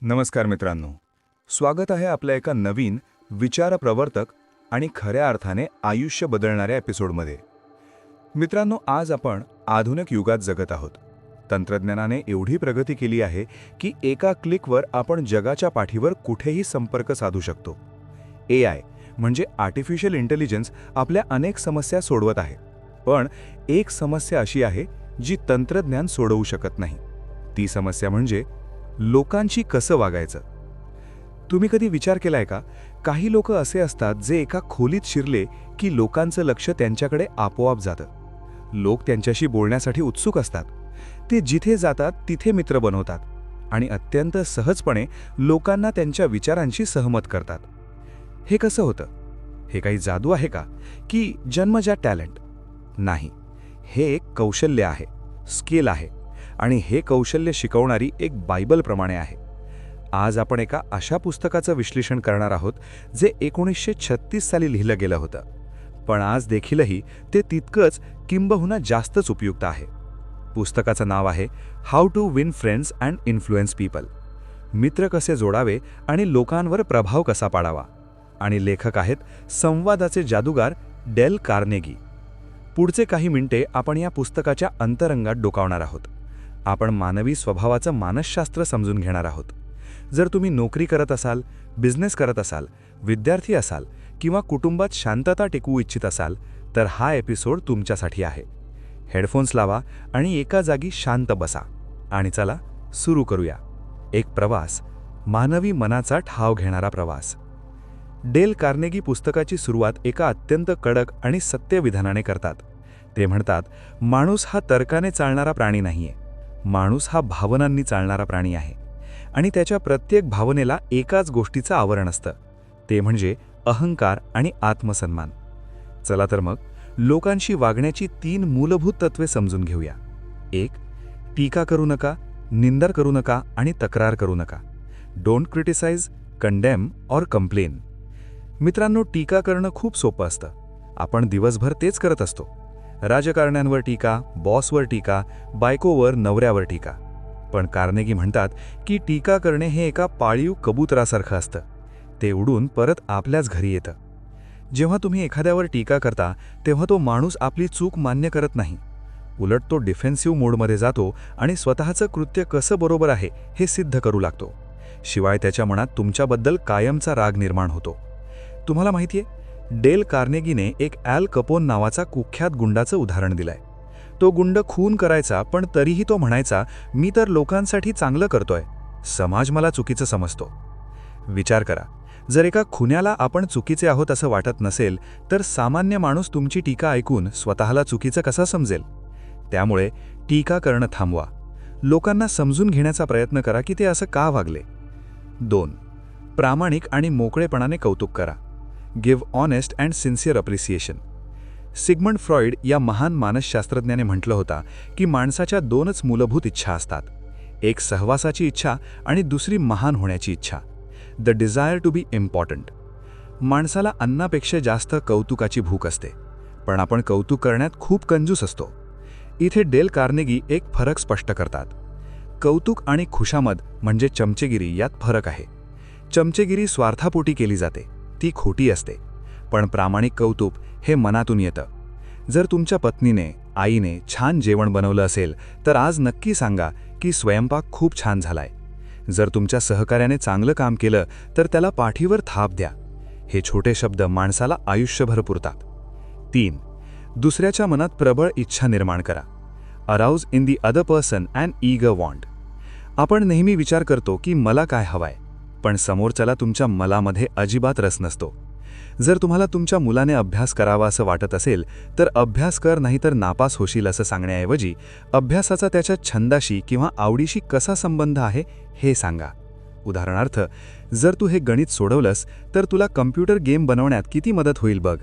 नमस्कार मित्रांनो, स्वागत आहे आपल्या एका नवीन विचारप्रवर्तक आणि खऱ्या अर्थाने आयुष्य बदलणाऱ्या एपिसोडमध्ये. मित्रांनो, आज आपण आधुनिक युगात जगत आहोत. तंत्रज्ञानाने एवढी प्रगती केली आहे की एका क्लिकवर आपण जगाच्या पाठीवर कुठेही संपर्क साधू शकतो. AI म्हणजे आर्टिफिशियल इंटेलिजन्स आपल्या अनेक समस्या सोडवत आहे. पण एक समस्या अशी आहे जी तंत्रज्ञान सोडवू शकत नाही. ती समस्या म्हणजे लोकांशी कसं वागायचं. तुम्ही कधी विचार केलाय का, काही लोक असे असतात जे एका खोलीत शिरले की लोकांचं लक्ष त्यांच्याकडे आपोआप जातं. लोक त्यांच्याशी बोलण्यासाठी उत्सुक असतात. ते जिथे जातात तिथे मित्र बनवतात आणि अत्यंत सहजपणे लोकांना त्यांच्या विचारांशी सहमत करतात. हे कसं होतं? हे काही जादू आहे का, की जन्मजात टॅलेंट? नाही, हे एक कौशल्य आहे, स्किल आहे आणि हे कौशल्य शिकवणारी एक बायबलप्रमाणे आहे. आज आपण एका अशा पुस्तकाचं विश्लेषण करणार आहोत जे 1936 साली लिहिलं गेलं होतं, पण आज देखीलही ते तितकंच किंबहुना जास्तच उपयुक्त आहे. पुस्तकाचं नाव आहे how to win friends and influence people. मित्र कसे जोडावे आणि लोकांवर प्रभाव कसा पाडावा. आणि लेखक आहेत संवादाचे जादूगार डेल कार्नेगी. पुढचे काही मिनिटे आपण या पुस्तकाच्या अंतरंगात डोकावणार आहोत. आपण मानवी स्वभावाचं मानसशास्त्र समजून घेणार आहोत. जर तुम्ही नोकरी करत असाल, बिझनेस करत असाल, विद्यार्थी असाल किंवा कुटुंबात शांतता टिकवू इच्छित असाल, तर हा एपिसोड तुमच्यासाठी आहे. हेडफोन्स लावा आणि एका जागी शांत बसा आणि चला सुरू करूया. एक प्रवास, मानवी मनाचा ठाव घेणारा प्रवास. डेल कार्नेगी पुस्तकाची सुरुवात एका अत्यंत कडक आणि सत्य विधानाने करतात. ते म्हणतात, माणूस हा तर्काने चालणारा प्राणी नाहीये. माणूस हा भावनांनी चालणारा प्राणी आहे आणि त्याच्या प्रत्येक भावनेला एकाच गोष्टीचं आवरण असतं, ते म्हणजे अहंकार आणि आत्मसन्मान. चला तर मग लोकांशी वागण्याची 3 मूलभूत तत्वे समजून घेऊया. 1. टीका करू नका, निंदा करू नका आणि तक्रार करू नका. Don't criticize, condemn or complain. मित्रांनो, टीका करणं खूप सोपं असतं. आपण दिवसभर तेच करत असतो. राजकारण्यांवर टीका, बॉसवर टीका, बायकोवर, नवऱ्यावर टीका. पण कार्नेगी म्हणतात की टीका करणे हे एका पाळीव कबुतरासारखं असतं. ते उडून परत आपल्याच घरी येतं. जेव्हा तुम्ही एखाद्यावर टीका करता तेव्हा तो माणूस आपली चूक मान्य करत नाही. उलट तो डिफेन्सिव्ह मोडमध्ये जातो आणि स्वतःचं कृत्य कसं बरोबर आहे हे सिद्ध करू लागतो. शिवाय त्याच्या मनात तुमच्याबद्दल कायमचा राग निर्माण होतो. तुम्हाला माहितीये, डेल कार्नेगीने एक ॲल कपोन नावाचा कुख्यात गुंडाचं उदाहरण दिलंय. तो गुंड खून करायचा, पण तरीही तो म्हणायचा, मी तर लोकांसाठी चांगलं करतोय, समाज मला चुकीचं समजतो. विचार करा, जर एका खुन्याला आपण चुकीचे आहोत असं वाटत नसेल, तर सामान्य माणूस तुमची टीका ऐकून स्वतःला चुकीचं कसा समजेल? त्यामुळे टीका करणं थांबवा. लोकांना समजून घेण्याचा प्रयत्न करा की ते असं का वागले. 2. प्रामाणिक आणि मोकळेपणाने कौतुक करा. Give honest and sincere appreciation. Sigmund Freud या महान मानसशास्त्रज्ञाने म्हटलं होतं की माणसाच्या 2च मूलभूत इच्छा असतात, एक सहवासाची इच्छा आणि दुसरी महान होण्याची इच्छा. The desire to be important. माणसाला अन्नापेक्षा जास्त कौतुकाची भूक असते, पण आपण कौतुक करण्यात खूप कंजूस असतो. इथे डेल कार्नेगी एक फरक स्पष्ट करतात. कौतुक आणि खुशामद म्हणजे चमचेगिरी यात फरक आहे. चमचेगिरी स्वार्थापोटी केली जाते, ती खोटी असते. पण प्रामाणिक कौतुक हे मनातून येतं. जर तुमच्या पत्नीने, आईने छान जेवण बनवलं असेल तर आज नक्की सांगा की स्वयंपाक खूप छान झालाय. जर तुमच्या सहकार्याने चांगलं काम केलं तर त्याला पाठीवर थाप द्या. हे छोटे शब्द माणसाला आयुष्यभर पुरतात. 3. दुसऱ्याच्या मनात प्रबळ इच्छा निर्माण करा. Arouse in the other person and eager want. आपण नेहमी विचार करतो की मला काय हवंय, पण समोरच्याला तुमच्या मलामध्ये अजिबात रस नसतो. जर तुम्हाला तुमच्या मुलाने अभ्यास करावा असं वाटत असेल तर अभ्यास कर, नाहीतर नापास होशील असं सांगण्याऐवजी अभ्यासाचा त्याच्या छंदाशी किंवा आवडीशी कसा संबंध आहे हे सांगा. उदाहरणार्थ, जर तू हे गणित सोडवलंस तर तुला कम्प्युटर गेम बनवण्यात किती मदत होईल बघ.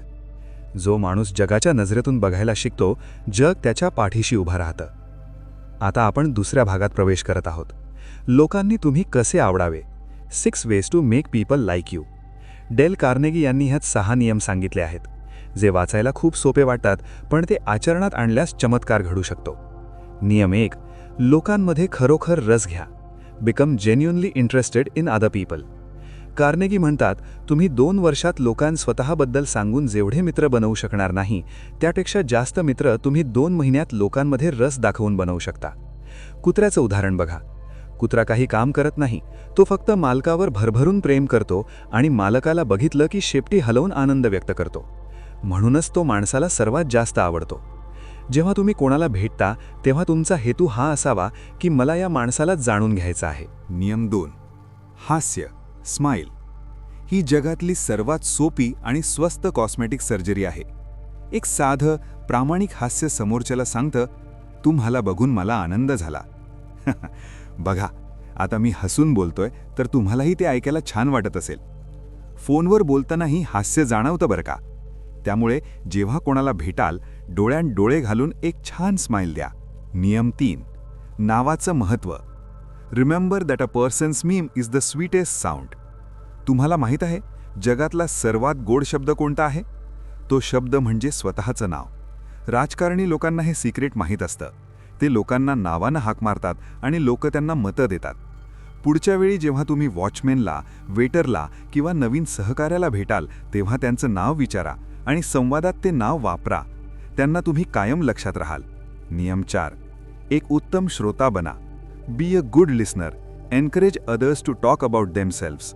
जो माणूस जगाच्या नजरेतून बघायला शिकतो, जग त्याच्या पाठीशी उभं राहतं. आता आपण दुसऱ्या भागात प्रवेश करत आहोत. लोकांनी तुम्ही कसे आवडावे. 6 ways to make people like you. Dale Carnegie यांनी ह्यात 6 नियम सांगितले आहेत, जे वाचायला खूप सोपे वाटतात, पण ते आचरणात आणल्यास चमत्कार घडू शकतो. नियम 1. लोकांमध्ये खरोखर रस घ्या. Become genuinely interested in other people. Carnegie म्हणतात, तुम्ही 2 वर्षात स्वतःबद्दल सांगून जेवढे मित्र बनवू शकणार नाही, त्यापेक्षा जास्त मित्र तुम्ही 2 महिन्यात लोकांमध्ये रस दाखवून बनवू शकता. कुत्र्याचं उदाहरण बघा. कुत्रा काही काम करत नाही, तो फक्त मालकावर भरभरून प्रेम करतो आणि मालकाला बघितलं की शेपटी हलवून आनंद व्यक्त करतो. म्हणूनच तो माणसाला सर्वात जास्त आवडतो. जेव्हा तुम्ही कोणाला भेटता तेव्हा तुमचा हेतू हा असावा की मला या माणसाला जाणून घ्यायचं आहे. नियम 2. हास्य, स्माईल. ही जगातली सर्वात सोपी आणि स्वस्त कॉस्मेटिक सर्जरी आहे. एक साधं, प्रामाणिक हास्य समोरच्याला सांगतं, तुम्हाला बघून मला आनंद झाला. बघा, आता मी हसून बोलतोय तर तुम्हालाही ते ऐकायला छान वाटत असेल. फोनवर बोलतानाही हास्य जाणवतं बरं का. त्यामुळे जेव्हा कोणाला भेटाल, डोळ्यात डोळे घालून एक छान स्माईल द्या. नियम 3. नावाचं महत्त्व. Remember that a persons meme is the sweetest sound. तुम्हाला माहीत आहे जगातला सर्वात गोड शब्द कोणता आहे? तो शब्द म्हणजे स्वतःचं नाव. राजकारणी लोकांना हे सिक्रेट माहीत असतं. ते लोकांना नावानं हाक मारतात आणि लोक त्यांना मतं देतात. पुढच्या वेळी जेव्हा तुम्ही वॉचमॅनला, वेटरला किंवा नवीन सहकार्याला भेटाल तेव्हा त्यांचं नाव विचारा आणि संवादात ते नाव वापरा. त्यांना तुम्ही कायम लक्षात राहाल. नियम 4. एक उत्तम श्रोता बना. Be a good listener. Encourage others to talk about themselves.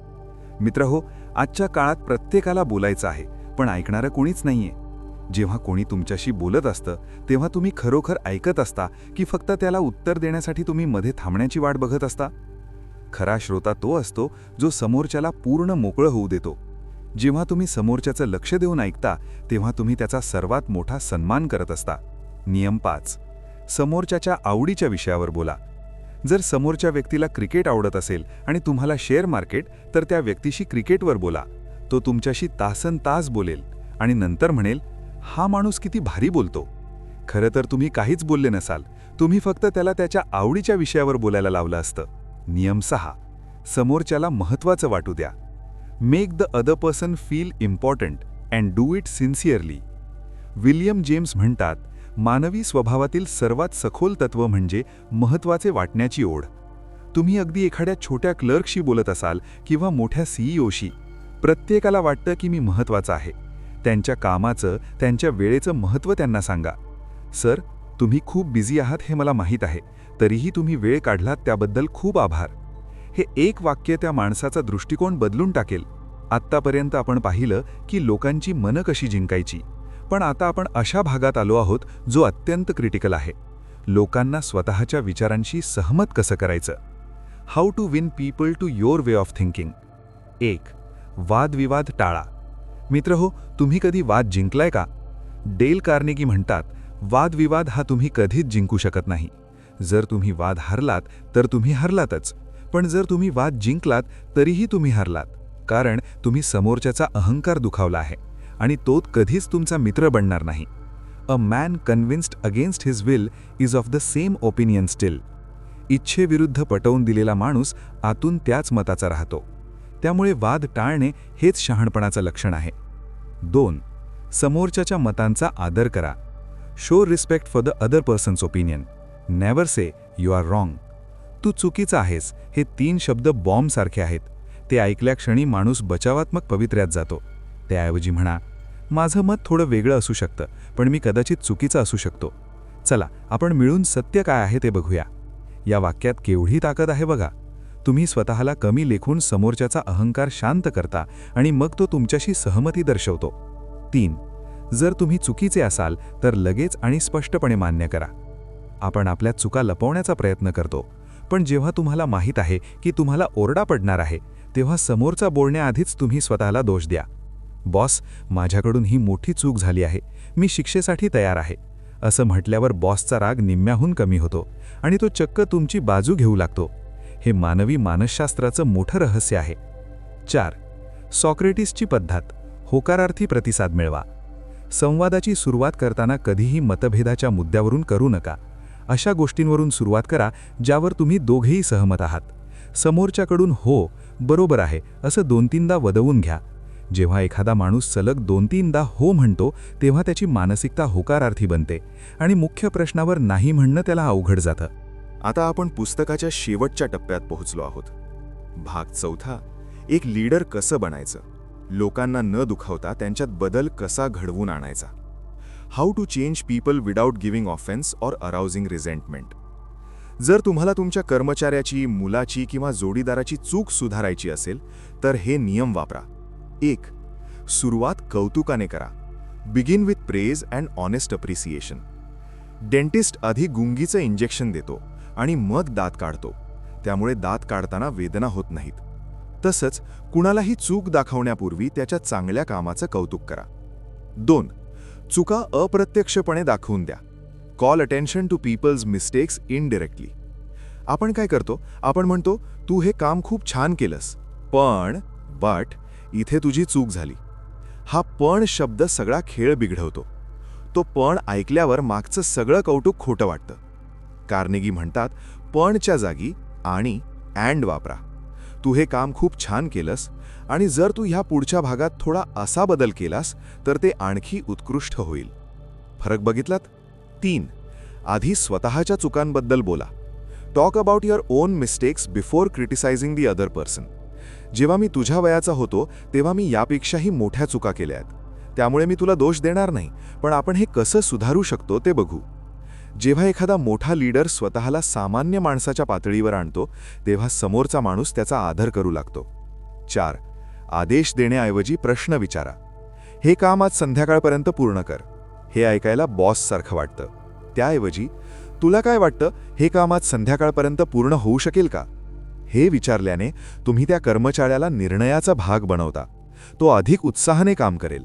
मित्रहो, आजच्या काळात प्रत्येकाला बोलायचं आहे, पण ऐकणारं कोणीच नाहीये. जेव्हा कोणी तुमच्याशी बोलत असतं तेव्हा तुम्ही खरोखर ऐकत असता की फक्त त्याला उत्तर देण्यासाठी तुम्ही मध्ये थांबण्याची वाट बघत असता? खरा श्रोता तो असतो जो समोरच्याला पूर्ण मोकळं होऊ देतो. जेव्हा तुम्ही समोरच्याचं लक्ष देऊन ऐकता तेव्हा तुम्ही त्याचा सर्वात मोठा सन्मान करत असता. नियम 5. समोरच्याच्या आवडीच्या विषयावर बोला. जर समोरच्या व्यक्तीला क्रिकेट आवडत असेल आणि तुम्हाला शेअर मार्केट, तर त्या व्यक्तीशी क्रिकेटवर बोला. तो तुमच्याशी तासनतास बोलेल आणि नंतर म्हणेल, हा माणूस किती भारी बोलतो. खरं तर तुम्ही काहीच बोलले नसाल, तुम्ही फक्त त्याला त्याच्या आवडीच्या विषयावर बोलायला लावलं असतं. नियम 6. समोरच्याला महत्त्वाचं वाटू द्या. Make the other person feel important and do it sincerely. William James म्हणतात, मानवी स्वभावातील सर्वात सखोल तत्व म्हणजे महत्त्वाचे वाटण्याची ओढ. तुम्ही अगदी एखाद्या छोट्या क्लर्कशी बोलत असाल किंवा मोठ्या सीईओशी, प्रत्येकाला वाटतं की मी महत्त्वाचं आहे. त्यांच्या कामाचं, त्यांच्या वेळेचं महत्त्व त्यांना सांगा. सर, तुम्ही खूप बिझी आहात हे मला माहीत आहे, तरीही तुम्ही वेळ काढलात त्याबद्दल खूप आभार. हे एक वाक्य त्या माणसाचा दृष्टिकोन बदलून टाकेल. आत्तापर्यंत आपण पाहिलं की लोकांची मनं कशी जिंकायची, पण आता आपण अशा भागात आलो आहोत जो अत्यंत क्रिटिकल आहे. लोकांना स्वतःच्या विचारांशी सहमत कसं करायचं. How to win people to your way of thinking. 1. वादविवाद टाळा. मित्रहो, तुम्ही कधी वाद जिंकलाय का? डेल कार्नेगी म्हणतात, वादविवाद हा तुम्ही कधीच जिंकू शकत नाही. जर तुम्ही वाद हरलात तर तुम्ही हरलातच, पण जर तुम्ही वाद जिंकलात तरीही तुम्ही हरलात, कारण तुम्ही समोरच्याचा अहंकार दुखावला आहे आणि तो कधीच तुमचा मित्र बनणार नाही. A man convinced against his will is of the same opinion still. इच्छेविरुद्ध पटवून दिलेला माणूस आतून त्याच मताचा राहतो. त्यामुळे वाद टाळणे हेच शहाणपणाचं लक्षण आहे. 2. समोरच्याच्या मतांचा आदर करा. Show respect for the other person's opinion. Never say you are wrong. तू चुकीचा आहेस हे 3 शब्द बॉम्बसारखे आहेत. ते ऐकल्या क्षणी माणूस बचावात्मक पवित्र्यात जातो. त्याऐवजी म्हणा, माझं मत थोडं वेगळं असू शकतं, पण मी कदाचित चुकीचं असू शकतो. चला, आपण मिळून सत्य काय आहे ते बघूया. या वाक्यात केवढी ताकद आहे बघा. तुम्ही स्वतःला कमी लेखून समोरच्याचा अहंकार शांत करता आणि मग तो तुमच्याशी सहमती दर्शवतो. 3. जर तुम्ही चुकीचे असाल तर लगेच आणि स्पष्टपणे मान्य करा. आपण आपल्या चुका लपवण्याचा प्रयत्न करतो, पण जेव्हा तुम्हाला माहीत आहे की तुम्हाला ओरडा पडणार आहे तेव्हा समोरचा बोलण्याआधीच तुम्ही स्वतःला दोष द्या. बॉस, माझ्याकडून ही मोठी चूक झाली आहे, मी शिक्षेसाठी तयार आहे, असं म्हटल्यावर बॉसचा राग निम्म्याहून कमी होतो आणि तो चक्क तुमची बाजू घेऊ लागतो. हे मानवी मानसशास्त्राचं मोठं रहस्य आहे. 4. सॉक्रेटिसची पद्धत. होकारार्थी प्रतिसाद मिळवा. संवादाची सुरुवात करताना कधीही मतभेदाच्या मुद्द्यावरून करू नका. अशा गोष्टींवरून सुरुवात करा ज्यावर तुम्ही दोघेही सहमत आहात. समोरच्याकडून हो, बरोबर आहे असं 2-3दा वदवून घ्या. जेव्हा एखादा माणूस सलग 2-3दा हो म्हणतो तेव्हा त्याची मानसिकता होकारार्थी बनते आणि मुख्य प्रश्नावर नाही म्हणणं त्याला अवघड जातं. आता आपण पुस्तकाच्या शेवटच्या टप्प्यात पोहोचलो आहोत. भाग 4. एक लीडर कसं बनायचं, लोकांना न दुखावता त्यांच्यात बदल कसा घडवून आणायचा. How to change people without giving offence or arousing resentment. जर तुम्हाला तुमच्या कर्मचाऱ्याची, मुलाची किंवा जोडीदाराची चूक सुधारायची असेल तर हे नियम वापरा. 1. सुरुवात कौतुकाने करा. Begin with praise and honest appreciation. Dentist आधी गुंगीचं इंजेक्शन देतो आणि मग दात काढतो, त्यामुळे दात काढताना वेदना होत नाहीत. तसंच कुणालाही चूक दाखवण्यापूर्वी त्याच्या चांगल्या कामाचं कौतुक करा. 2. चुका अप्रत्यक्षपणे दाखवून द्या. Call attention to people's mistakes indirectly. आपण काय करतो, आपण म्हणतो तू हे काम खूप छान केलंस, बट इथे तुझी चूक झाली. हा पण शब्द सगळा खेळ बिघडवतो. तो पण ऐकल्यावर मागचं सगळं कौतुक खोटं वाटतं. कार्नेगी म्हणतात, पणच्या जागी आणि अँड वापरा. तू हे काम खूप छान केलंस आणि जर तू ह्या पुढच्या भागात थोडा असा बदल केलास तर ते आणखी उत्कृष्ट होईल. फरक बघितलात? 3. आधी स्वतःच्या चुकांबद्दल बोला. Talk about your own mistakes before criticising the other person. जेव्हा मी तुझ्या वयाचा होतो तेव्हा मी यापेक्षाही मोठ्या चुका केल्या आहेत, त्यामुळे मी तुला दोष देणार नाही, पण आपण हे कसं सुधारू शकतो ते बघू. जेव्हा एखादा मोठा लीडर स्वतःला सामान्य माणसाच्या पातळीवर आणतो तेव्हा समोरचा माणूस त्याचा आदर करू लागतो. 4. आदेश देण्याऐवजी प्रश्न विचारा. हे काम आज संध्याकाळपर्यंत पूर्ण कर. हे ऐकायला बॉससारखं वाटतं. त्याऐवजी तुला काय वाटतं, हे काम आज संध्याकाळपर्यंत पूर्ण होऊ शकेल का? हे विचारल्याने तुम्ही त्या कर्मचाऱ्याला निर्णयाचा भाग बनवता. तो अधिक उत्साहाने काम करेल.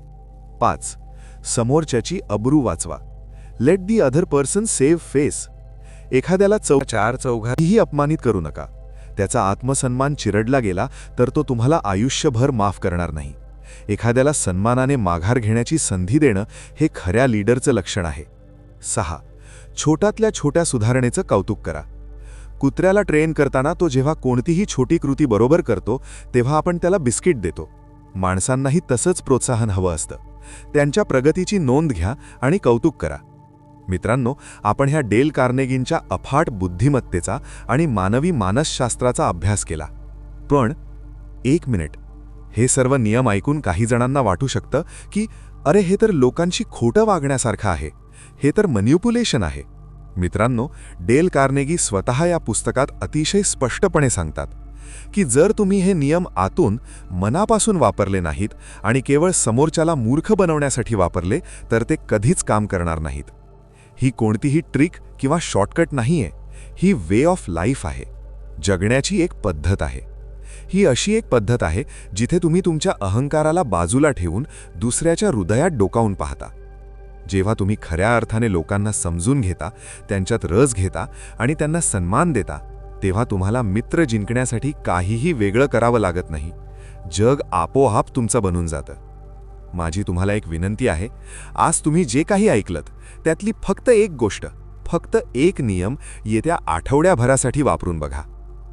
5. समोरच्याची अब्रू वाचवा. Let the other person save face. एखाद्याला चौघांनीही अपमानित करू नका. त्याचा आत्मसन्मान चिरडला गेला तर तो तुम्हाला आयुष्यभर माफ करणार नाही. एखाद्याला सन्मानाने माघार घेण्याची संधी देणं हे खऱ्या लीडरचं लक्षण आहे. 6. छोट्यातल्या छोट्या सुधारणेचं कौतुक करा. कुत्र्याला ट्रेन करताना तो जेव्हा कोणतीही छोटी कृती बरोबर करतो तेव्हा आपण त्याला बिस्किट देतो. माणसांनाही तसंच प्रोत्साहन हवं असतं. त्यांच्या प्रगतीची नोंद घ्या आणि कौतुक करा. मित्रांनो, आपण ह्या डेल कार्नेगींच्या अफाट बुद्धिमत्तेचा आणि मानवी मानसशास्त्राचा अभ्यास केला. पण 1 मिनिट, हे सर्व नियम ऐकून काही जणांना वाटू शकतं की अरे, हे तर लोकांशी खोटं वागण्यासारखं आहे, हे तर मॅनिप्युलेशन आहे. मित्रांनो, डेल कार्नेगी स्वतः या पुस्तकात अतिशय स्पष्टपणे सांगतात की जर तुम्ही हे नियम आतून, मनापासून वापरले नाहीत आणि केवळ समोरच्याला मूर्ख बनवण्यासाठी वापरले तर ते कधीच काम करणार नाहीत. ही कोणतीही ट्रिक किंवा शॉर्टकट नाहीये. ही वे ऑफ लाईफ आहे. जगण्याची एक पद्धत आहे. ही अशी एक पद्धत आहे जिथे तुम्ही तुमच्या अहंकाराला बाजूला ठेवून दुसऱ्याच्या हृदयात डोकावून पाहता. जेव्हा तुम्ही खऱ्या अर्थाने लोकांना समजून घेता, त्यांच्यात रस घेता आणि त्यांना सन्मान देता, तेव्हा तुम्हाला मित्र जिंकण्यासाठी काहीही वेगळं करावं लागत नाही. जग आपोआप तुमचं बनून जातं. माझी तुम्हाला एक विनंती आहे, आज तुम्ही जे काही ऐकलत त्यातली फक्त एक गोष्ट, फक्त एक नियम येत्या आठवड्याभरासाठी वापरून बघा.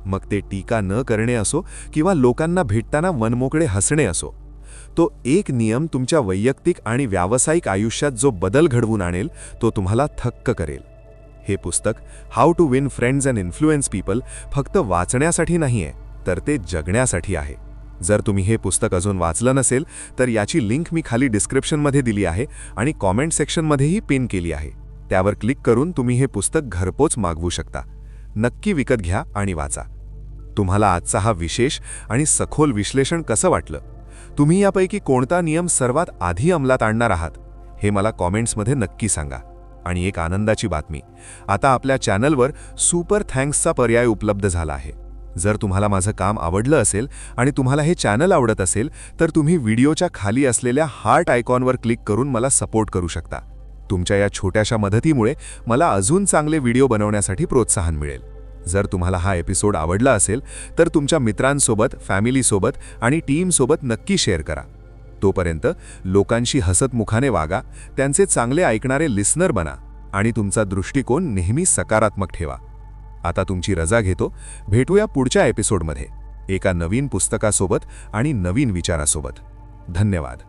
मग ते टीका न करणे असो किंवा लोकांना भेटताना मनमोकळे हसणे असो. तो एक नियम तुमच्या वैयक्तिक आणि व्यावसायिक आयुष्यात जो बदल घडवून आणेल तो तुम्हाला थक्क करेल. हे पुस्तक how to win friends and influence people फक्त वाचण्यासाठी नाहीये, तर ते जगण्यासाठी आहे. जर तुम्ही हे पुस्तक अजून वाचलं नसेल तर याची लिंक मी खाली डिस्क्रिप्शनमध्ये दिली आहे आणि कॉमेंट सेक्शनमध्येही पिन केली आहे. त्यावर क्लिक करून तुम्ही हे पुस्तक घरपोच मागवू शकता. नक्की विकत घ्या आणि वाचा. तुम्हाला आजचा हा विशेष आणि सखोल विश्लेषण कसं वाटलं? तुम्ही यापैकी कोणता नियम सर्वात आधी अंमलात आणणार आहात हे मला कॉमेंट्समध्ये नक्की सांगा. आणि एक आनंदाची बातमी, आता आपल्या चॅनलवर सुपर थँक्सचा पर्याय उपलब्ध झाला आहे. जर तुम्हाला माझं काम आवडलं असेल आणि तुम्हाला हे चॅनल आवडत असेल तर तुम्ही व्हिडिओच्या खाली असलेल्या हार्ट आयकॉनवर क्लिक करून मला सपोर्ट करू शकता. तुमच्या या छोट्याशा मदतीमुळे मला अजून चांगले व्हिडिओ बनवण्यासाठी प्रोत्साहन मिळेल. जर तुम्हाला हा एपिसोड आवडला असेल तर तुमच्या मित्रांसोबत, फॅमिलीसोबत आणि टीमसोबत नक्की शेअर करा. तोपर्यंत लोकांशी हसतमुखाने वागा, त्यांचे चांगले ऐकणारे लिस्नर बना आणि तुमचा दृष्टिकोन नेहमी सकारात्मक ठेवा. आता तुमची रजा घेतो. भेटूया पुढच्या एपिसोडमध्ये एका नवीन पुस्तकासोबत आणि नवीन विचारासोबत. धन्यवाद.